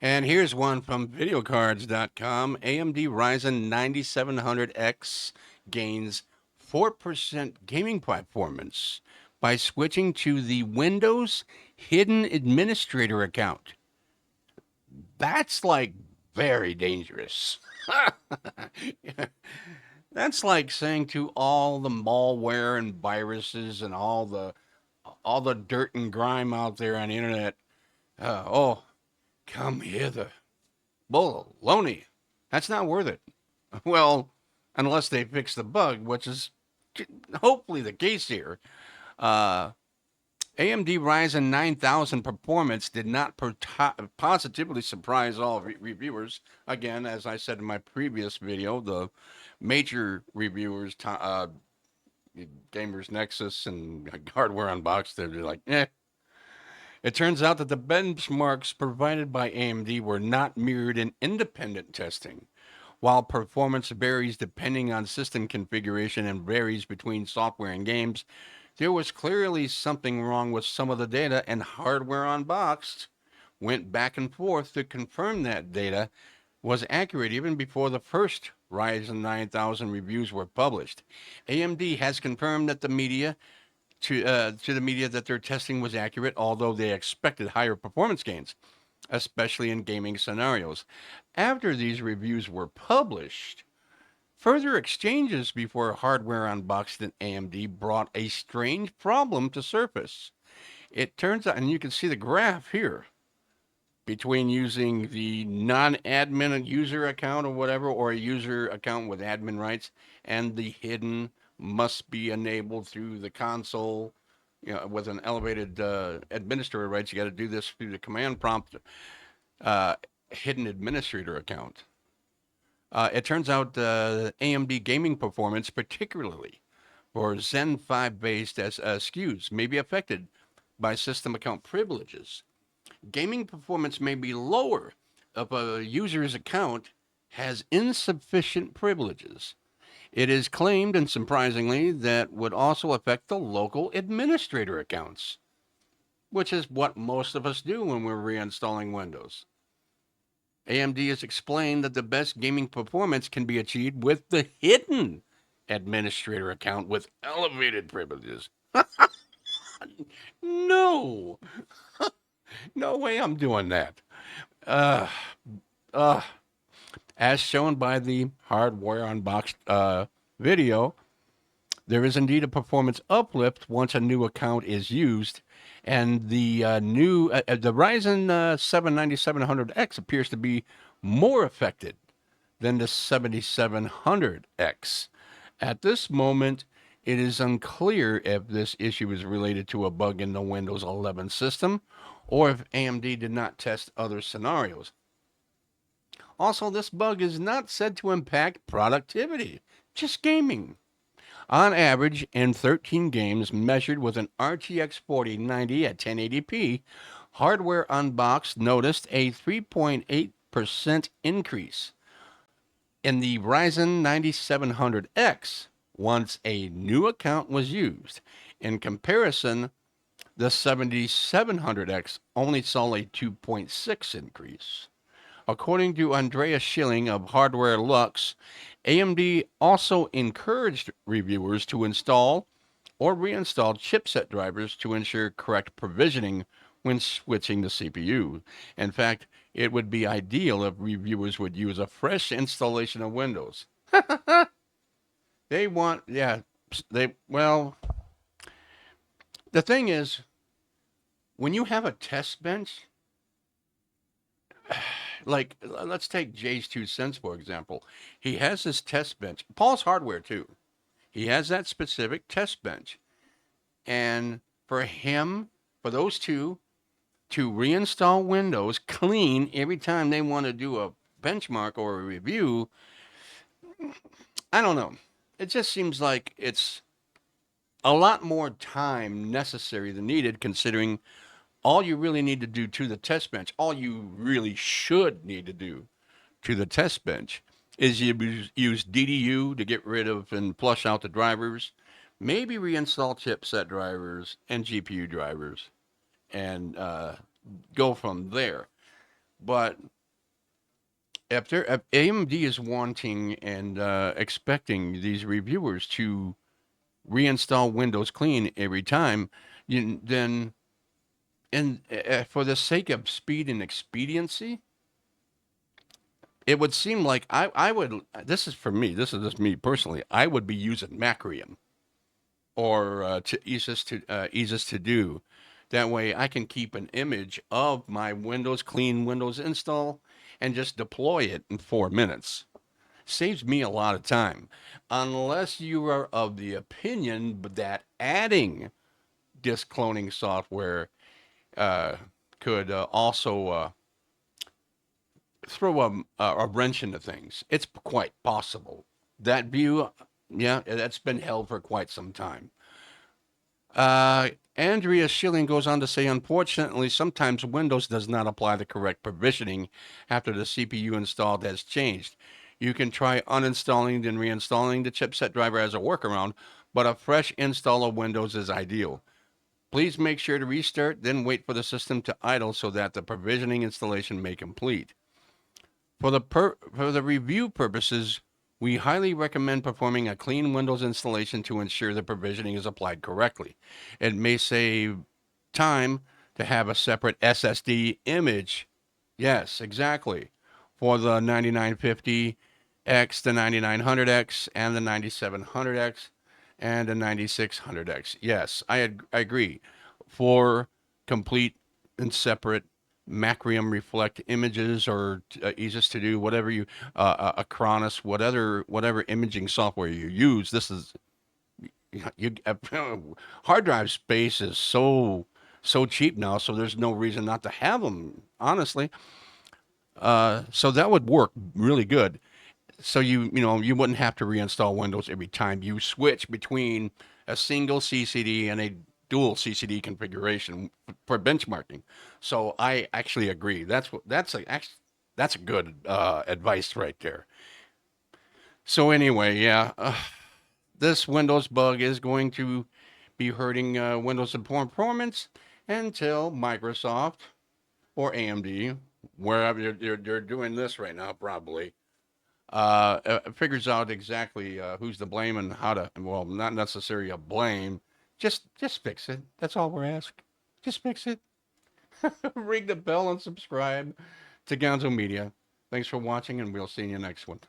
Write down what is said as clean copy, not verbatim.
And here's one from videocards.com. AMD Ryzen 9700X gains 4% gaming performance by switching to the Windows Hidden Administrator account. That's like very dangerous. That's like saying to all the malware and viruses and all the dirt and grime out there on the internet, oh, come hither. Baloney. That's not worth it. Well, unless they fix the bug, which is hopefully the case here. Uh, AMD Ryzen 9000 performance did not positively surprise all reviewers. Again, as I said in my previous video, the major reviewers, Gamers Nexus and Hardware Unboxed, they're like, eh. It turns out that the benchmarks provided by AMD were not mirrored in independent testing. While performance varies depending on system configuration and varies between software and games, there was clearly something wrong with some of the data, and Hardware Unboxed went back and forth to confirm that data was accurate even before the first Ryzen 9000 reviews were published. AMD has confirmed that to the media that their testing was accurate, although they expected higher performance gains, especially in gaming scenarios. After these reviews were published, further exchanges before Hardware Unboxed and AMD brought a strange problem to surface. It turns out, and you can see the graph here, between using the non-admin user account or whatever, or a user account with admin rights, and the hidden must be enabled through the console. With an elevated administrator rights, you got to do this through the command prompt uh, hidden administrator account. It turns out AMD gaming performance, particularly for Zen 5 based SKUs, may be affected by system account privileges. Gaming performance may be lower if a user's account has insufficient privileges. It is claimed, and surprisingly, that would also affect the local administrator accounts, which is what most of us do when we're reinstalling Windows. AMD has explained that the best gaming performance can be achieved with the hidden administrator account with elevated privileges. No, no way I'm doing that. Uh, uh, as shown by the Hardware Unboxed video, there is indeed a performance uplift once a new account is used, and the Ryzen 7 9700X appears to be more affected than the 7700X. At this moment, it is unclear if this issue is related to a bug in the Windows 11 system or if AMD did not test other scenarios. Also, this bug is not said to impact productivity, just gaming. On average, in 13 games measured with an RTX 4090 at 1080p, Hardware Unboxed noticed a 3.8% increase in the Ryzen 9700X once a new account was used. In comparison, the 7700X only saw a 2.6 increase. According to Andreas Schilling of Hardware Lux, AMD also encouraged reviewers to install or reinstall chipset drivers to ensure correct provisioning when switching the CPU. In fact, it would be ideal if reviewers would use a fresh installation of Windows. They want, yeah, well, the thing is, when you have a test bench, like let's take Jay's 2 cents for example. He has this test bench. Paul's Hardware too. He has that specific test bench, and for him, for those two to reinstall Windows clean every time they want to do a benchmark or a review, I don't know. It just seems like it's a lot more time necessary than needed, considering all you really need to do to the test bench, all you really should need to do to the test bench is you use DDU to get rid of and flush out the drivers, maybe reinstall chipset drivers and GPU drivers, and go from there. But if AMD is wanting and expecting these reviewers to reinstall Windows Clean every time, then and for the sake of speed and expediency, it would seem like I would. This is for me. This is just me personally. I would be using Macrium or to ease us to do. That way, I can keep an image of my Windows Clean Windows install and just deploy it in 4 minutes. Saves me a lot of time. Unless you are of the opinion that adding disk cloning software uh, could also throw a wrench into things. It's quite possible. That view, yeah, that's been held for quite some time. Andrea Schilling goes on to say, unfortunately, sometimes Windows does not apply the correct provisioning after the CPU installed has changed. You can try uninstalling then reinstalling the chipset driver as a workaround, but a fresh install of Windows is ideal. Please make sure to restart, then wait for the system to idle so that the provisioning installation may complete. For the review purposes, we highly recommend performing a clean Windows installation to ensure the provisioning is applied correctly. It may save time to have a separate SSD image. Yes, exactly. For the 9950X, the 9900X, and the 9700X, and the 9600X. Yes, I agree. For complete and separate Macrium reflect images or easiest to do whatever you Acronis whatever imaging software you use. This is you hard drive space is so cheap now, so there's no reason not to have them. Honestly, so that would work really good. So you wouldn't have to reinstall Windows every time you switch between a single CCD and a dual CCD configuration for benchmarking. So I actually agree. That's a good advice right there. So anyway, yeah, this Windows bug is going to be hurting Windows performance until Microsoft or AMD, wherever they're doing this right now, probably figures out exactly who's to blame and how to. Well, not necessarily a blame. Just fix it. That's all we're asking. Just fix it. Ring the bell and subscribe to Gonzo Media. Thanks for watching, and we'll see you next one.